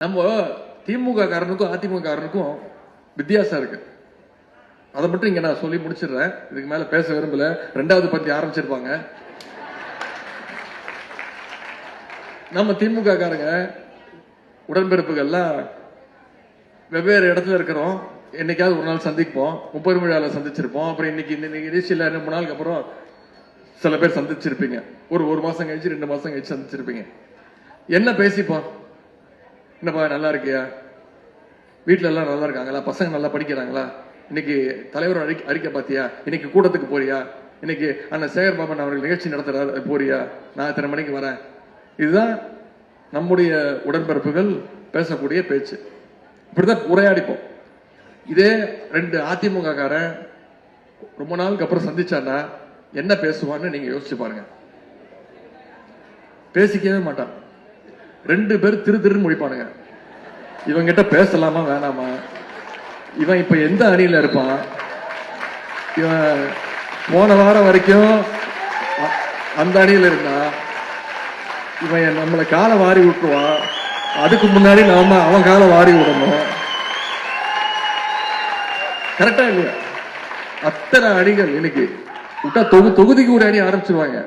நம்ம திமுக காரனுக்கும் அதிமுக காரனுக்கும் வித்தியாசம் இருக்கு. அதை மட்டும் இங்க நான் சொல்லி முடிச்சிடுறேன். இதுக்கு மேல பேச விரும்பல. ரெண்டாவது பத்தி ஆரம்பிச்சிருப்பாங்க. நம்ம திமுக காரங்க உடன்பிறப்புகள்லாம் வெவ்வேறு இடத்துல இருக்கிறோம். என்னைக்காவது ஒரு நாள் சந்திப்போம். 30 விழாவில் சந்திச்சிருப்போம். அப்புறம் இன்னைக்கு நிகழ்ச்சியில் 3 நாளுக்கு அப்புறம் சில பேர் சந்திச்சிருப்பீங்க. ஒரு மாசம் கழிச்சு 2 மாசம் கழிச்சு சந்திச்சிருப்பீங்க. என்ன பேசிப்போம்? என்னப்பா நல்லா இருக்கியா? வீட்டுல எல்லாம் நல்லா இருக்காங்களா? பசங்க நல்லா படிக்கிறாங்களா? இன்னைக்கு தலைவர் அறிக்கை பாத்தியா? இன்னைக்கு கூட்டத்துக்கு போறியா? இன்னைக்கு அண்ணன் சேகர் பாபன் அவர்கள் நிகழ்ச்சி நடத்துறாரு, போறியா? நான் இத்தனை மணிக்கு வரேன். இதுதான் நம்முடைய உடன்பிறப்புகள் பேசக்கூடிய பேச்சு. இப்படிதான் உரையாடிப்போம். இதே 2 அதிமுக காரன் ரொம்ப நாளுக்கு அப்புறம் சந்திச்சான்னா என்ன பேசுவான்னு நீங்க யோசிச்சு பாருங்க. பேசிக்கவே மாட்டான். 2 பேர் திரு முடிப்பானுங்க. இவங்கிட்ட பேசலாமா வேணாமா? இவன் இப்ப எந்த அணியில இருப்பான்? இவன் போன வாரம் வரைக்கும் அந்த அணியில இருந்தா இவன் நம்மளை காலை வாரி விட்டுருவான். அதுக்கு முன்னாடி நாம அவன் காலை வாரி விடணும். கரெக்டா இல்லையா? அத்தனை அணிகள் இன்னைக்கு விட்டா தொகுதிக்கு ஒரு அணி ஆரம்பிச்சிருவாங்க.